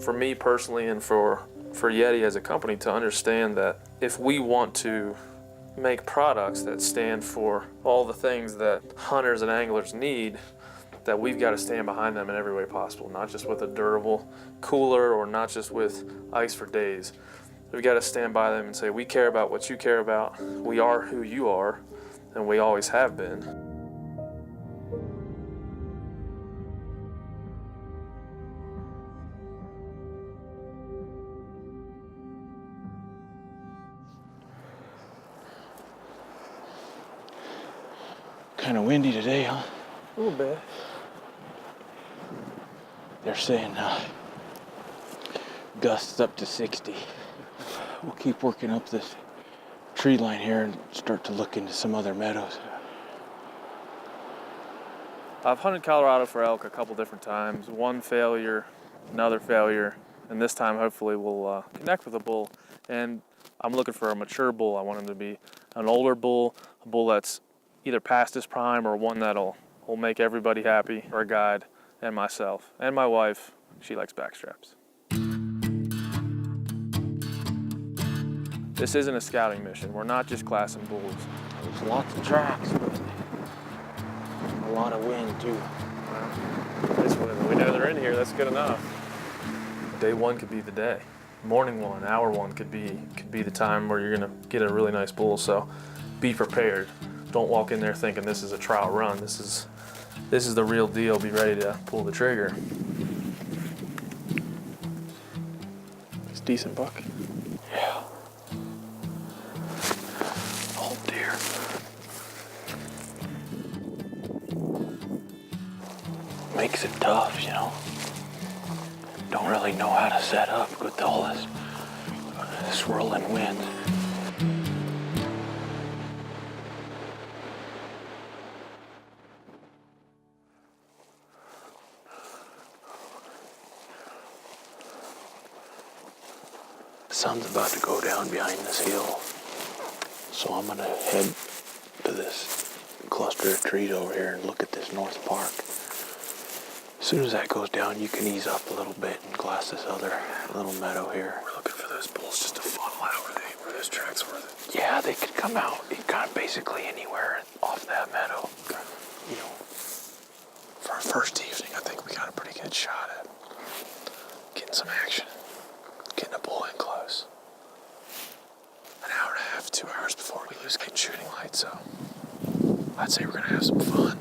For me personally, and for Yeti as a company, to understand that if we want to make products that stand for all the things that hunters and anglers need, that we've got to stand behind them in every way possible, not just with a durable cooler or not just with ice for days. We've got to stand by them and say, we care about what you care about, we are who you are, and we always have been. Kind of windy today, huh? A little bit. They're saying gusts up to 60. We'll keep working up this tree line here and start to look into some other meadows. I've hunted Colorado for elk a couple different times. One failure, another failure, and this time hopefully we'll connect with a bull. And I'm looking for a mature bull. I want him to be an older bull, a bull that's either past his prime or one that'll make everybody happy, or a guide, and myself. And my wife, she likes backstraps. This isn't a scouting mission. We're not just classing bulls. There's lots of tracks, but a lot of wind too. This one, we know they're in here, that's good enough. Day one could be the day. Morning one, hour one could be the time where you're gonna get a really nice bull, so be prepared. Don't walk in there thinking this is a trial run. This is the real deal. Be ready to pull the trigger. It's a decent buck. Yeah. Oh dear. Makes it tough, you know. Don't really know how to set up with all this swirling wind. The sun's about to go down behind this hill, so I'm gonna head to this cluster of trees over here and look at this North Park. As soon as that goes down, you can ease up a little bit and glass this other little meadow here. We're looking for those bulls just to funnel out. Were those tracks worth it? Yeah, they could come out kind of basically anywhere off that meadow. You know, for our first evening, I think we got a pretty good shot at getting some action, getting a bull in close. An hour and a half, 2 hours before we lose shooting light, so I'd say we're gonna have some fun.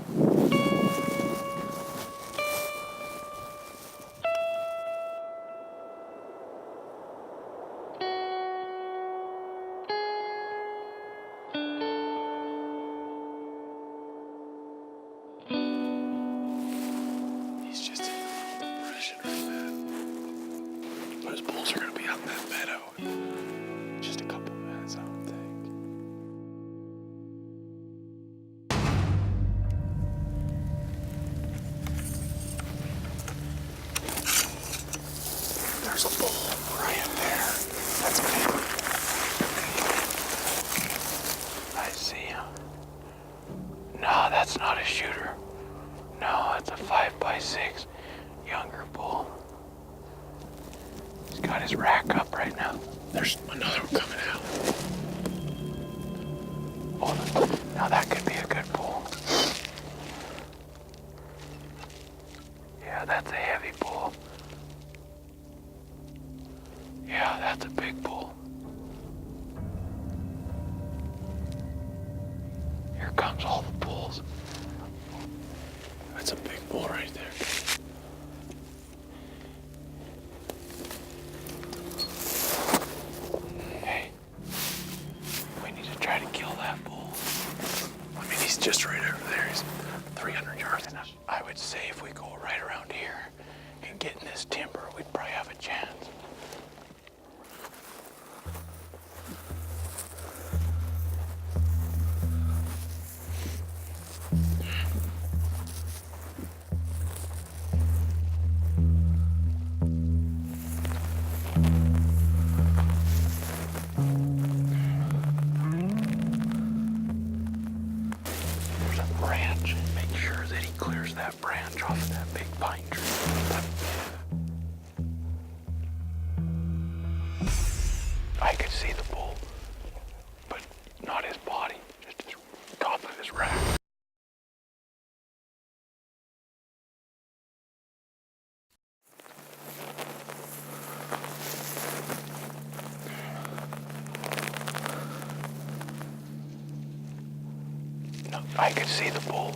He's just rushing right back. Those bulls are gonna be out in that meadow in just a couple minutes, I would think. There's a bull right up there. That's big. I see him. No, that's not a shooter. No, it's a 5x6 younger bull. He's got his rack up right now. There's another one coming out. Oh, now that could be a good bull. Yeah, that's a heavy bull. Yeah, that's a big bull. Here comes all the bulls. That's a big bull right there. Hey, we need to try to kill that bull. I mean, he's just right over there. He's 300 yards. And I would say if we go right around here and get in this timber, we'd probably have a chance. I could see the bull, but not his body, just his top of his rack. No, I could see the bull,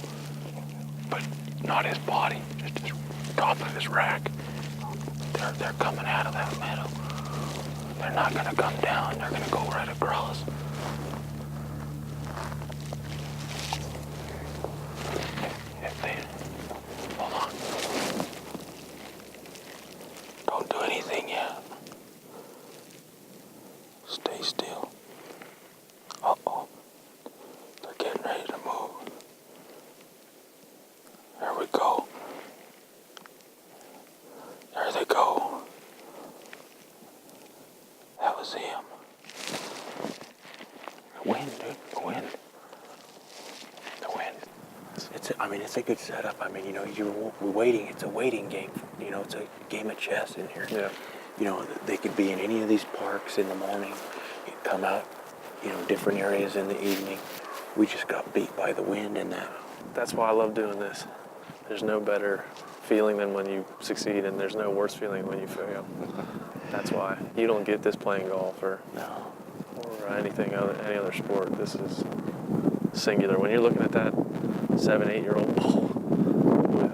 but not his body, just his top of his rack. They're coming out of that meadow. They're not gonna come down, they're gonna go right across. If they, hold on. Don't do anything yet. Stay still. Uh-oh. They're getting ready to move. There we go. There they go. That was him. The wind, dude. The wind. The wind. It's a good setup. We're waiting. It's a waiting game. It's a game of chess in here. Yeah. They could be in any of these parks in the morning. You come out, different areas in the evening. We just got beat by the wind and that. That's why I love doing this. There's no better feeling than when you succeed, and there's no worse feeling when you fail. That's why you don't get this playing golf or any other sport. This is singular. When you're looking at that 7-8-year-old bull with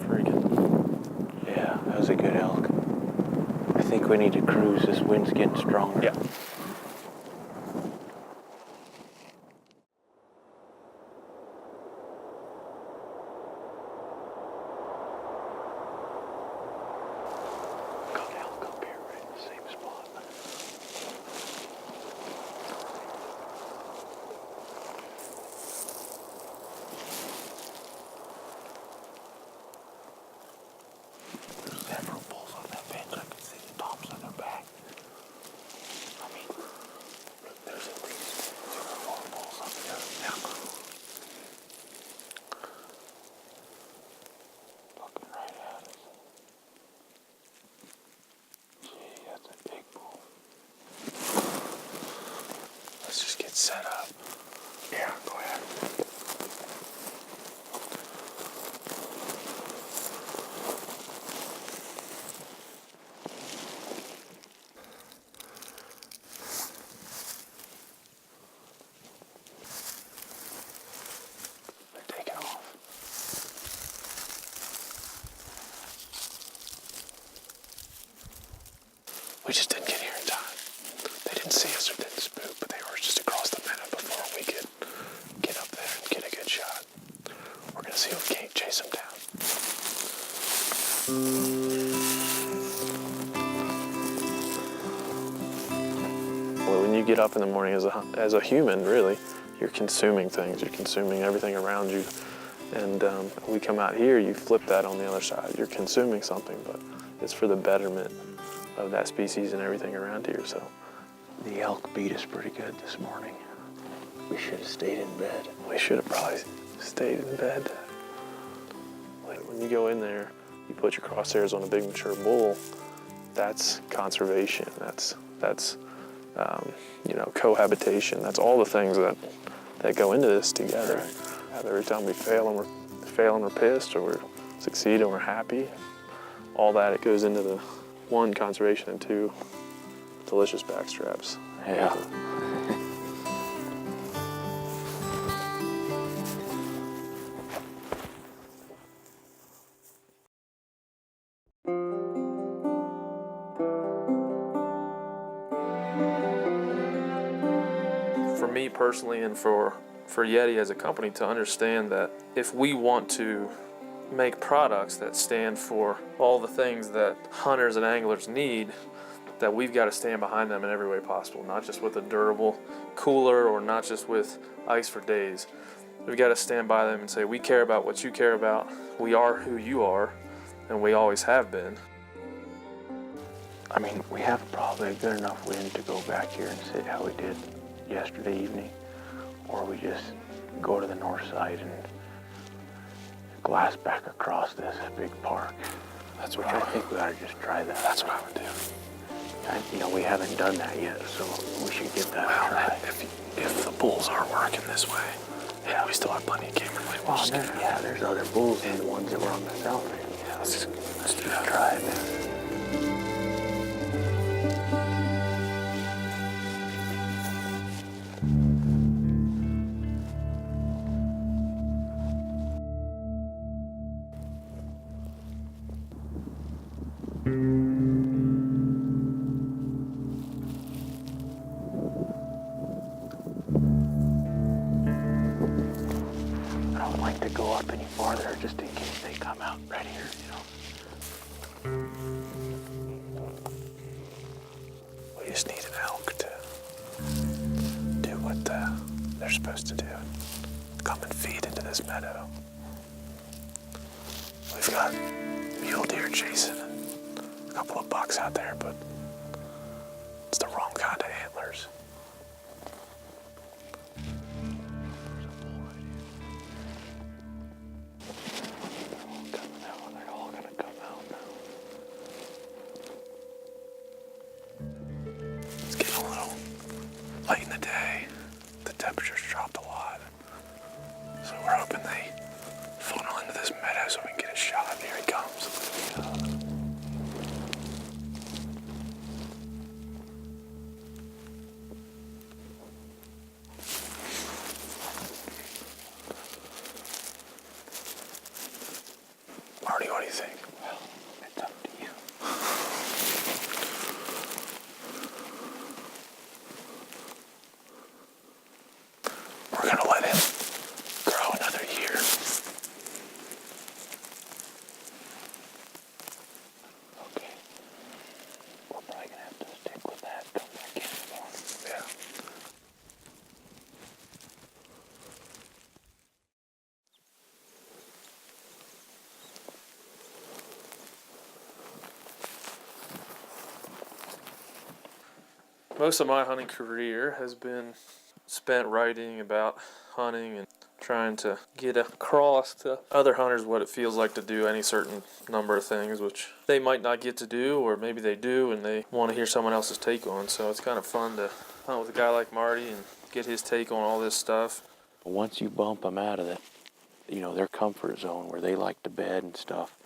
freaking. Yeah, that was a good elk. I think we need to cruise. This wind's getting stronger. Yeah. Got elk up here right in the same spot. There's several bulls on that bench. I can see the tops of their back. Look, there's at least 2 or 4 bulls up there. Yeah. Looking right at us. Gee, that's a big bull. Let's just get set up. Yeah, go ahead. They're taking off. We just didn't get here in time. They didn't see us or didn't spook, but they were just across the meadow before we could get up there and get a good shot. We're gonna see if we can't chase them down. Well, when you get up in the morning as a human, really, you're consuming things. You're consuming everything around you. And we come out here, you flip that on the other side. You're consuming something, but it's for the betterment of that species and everything around here. So The elk beat us pretty good this morning. We should have stayed in bed. we should have probably stayed in bed. Like when you go in there, you put your crosshairs on a big mature bull. That's conservation. That's cohabitation. That's all the things that go into this together. Right. Every time we fail and we're pissed, or we succeed and we're happy, all that, it goes into the 1, conservation, and 2, delicious backstraps. Yeah. For me personally, and for Yeti as a company, to understand that if we want to make products that stand for all the things that hunters and anglers need, that we've got to stand behind them in every way possible, not just with a durable cooler or not just with ice for days. We've got to stand by them and say, we care about what you care about, we are who you are, and we always have been. I mean, we have probably a good enough wind to go back here and sit how we did yesterday evening, or we just go to the north side and glass back across this big park. That's Which what I think we ought to just try that. That's what I would do. You know, we haven't done that yet, so we should give that a try. If the bulls aren't working this way, yeah, we still have plenty of camera light. Well, there's other bulls than the ones that were on the south end. Yeah, let's do Just that. try it, man. I don't like to go up any farther just in case they come out right here, you know. We just need an elk to do what they're supposed to do. Come and feed into this meadow. We've got mule deer chasing and a couple of bucks out there, but it's the wrong kind of antlers. They're all gonna come out now. It's getting a little late in the day. The temperature's dropped a lot. So we're hoping they funnel into this meadow so we can get a shot. Here he comes. Marty, what do you think? Well, it's up to you. We're gonna let him grow another year. Okay. We're probably gonna have to stick with that. Come back in tomorrow. Yeah. Most of my hunting career has been spent writing about hunting and trying to get across to other hunters what it feels like to do any certain number of things, which they might not get to do, or maybe they do and they want to hear someone else's take on. So it's kind of fun to hunt with a guy like Marty and get his take on all this stuff. Once you bump them out of their comfort zone where they like to bed and stuff,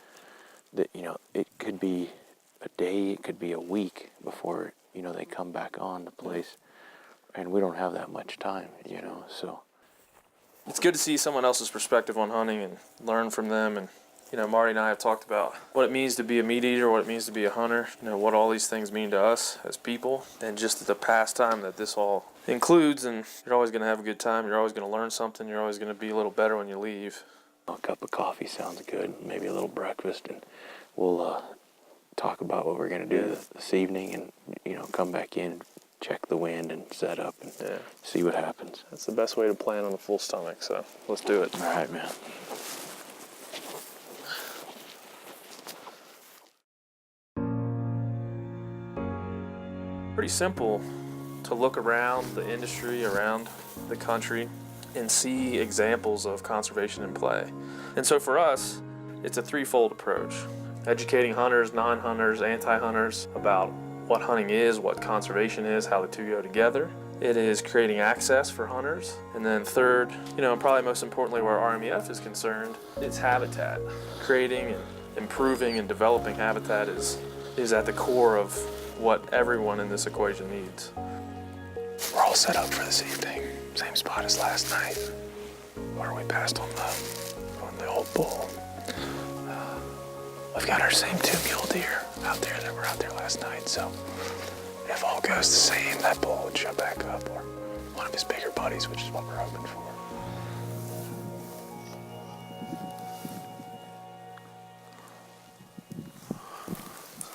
that, it could be a day, it could be a week before, they come back on the place. And we don't have that much time, so. It's good to see someone else's perspective on hunting and learn from them. And, Marty and I have talked about what it means to be a meat eater, what it means to be a hunter, what all these things mean to us as people, and just the pastime that this all includes. And you're always going to have a good time. You're always going to learn something. You're always going to be a little better when you leave. A cup of coffee sounds good, maybe a little breakfast, and we'll talk about what we're going to do this evening and, come back in, check the wind and set up and see what happens. That's the best way to plan on a full stomach, so let's do it. All right, man. Pretty simple to look around the industry, around the country, and see examples of conservation in play. And so for us, it's a threefold approach. Educating hunters, non-hunters, anti-hunters about what hunting is, what conservation is, how the two go together. It is creating access for hunters. And then third, and probably most importantly where RMEF is concerned, it's habitat. Creating and improving and developing habitat is at the core of what everyone in this equation needs. We're all set up for this evening. Same spot as last night, where we passed on the old bull. We've got our same 2 mule deer out there that were out there last night, so if all goes the same, that bull would show back up, or one of his bigger buddies, which is what we're hoping for.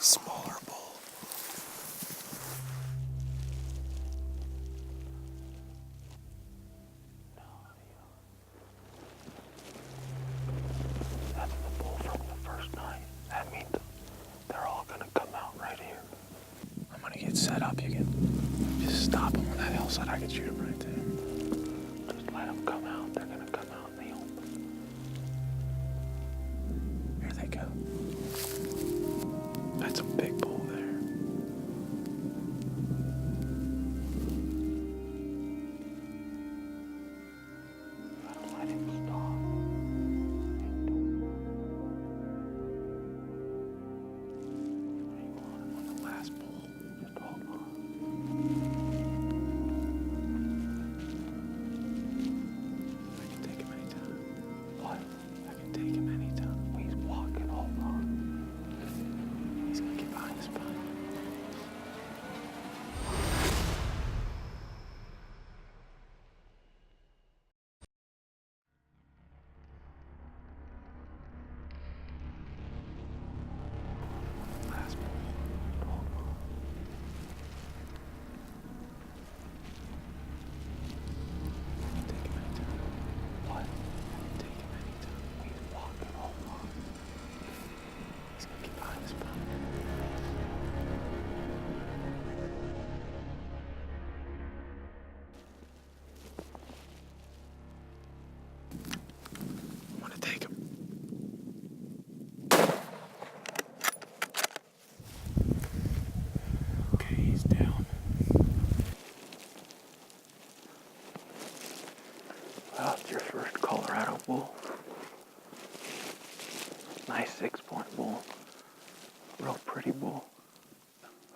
Smaller bull. That's the bull from the first night. That means they're all gonna come out right here. I'm gonna get set up. You can just stop him on that hillside. I can shoot him right there. Just let them come out. They're gonna come out in the open. Here they go. That's a big bull there.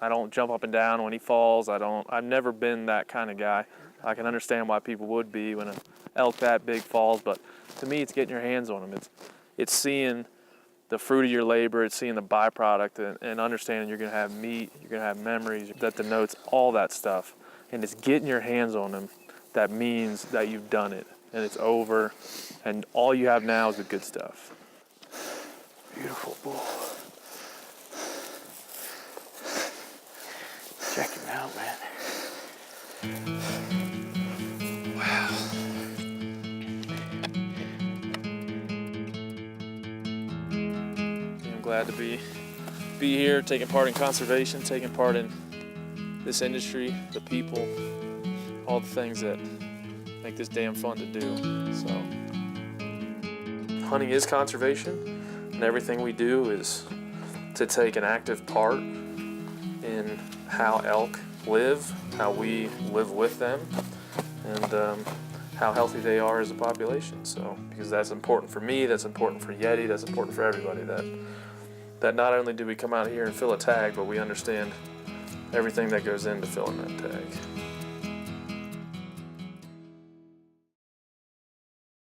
I don't jump up and down when he falls. I've never been that kind of guy. I can understand why people would be when an elk that big falls, but to me, it's getting your hands on them. It's seeing the fruit of your labor, it's seeing the byproduct, and understanding you're gonna have meat, you're gonna have memories that denotes all that stuff. And it's getting your hands on them that means that you've done it, and it's over, and all you have now is the good stuff. Beautiful bull. Check him out, man. I'm glad to be here, taking part in conservation, taking part in this industry, the people, all the things that make this damn fun to do. So, hunting is conservation, and everything we do is to take an active part in how elk live, how we live with them, and how healthy they are as a population. So, because that's important for me, that's important for Yeti, that's important for everybody, that not only do we come out here and fill a tag, but we understand everything that goes into filling that tag.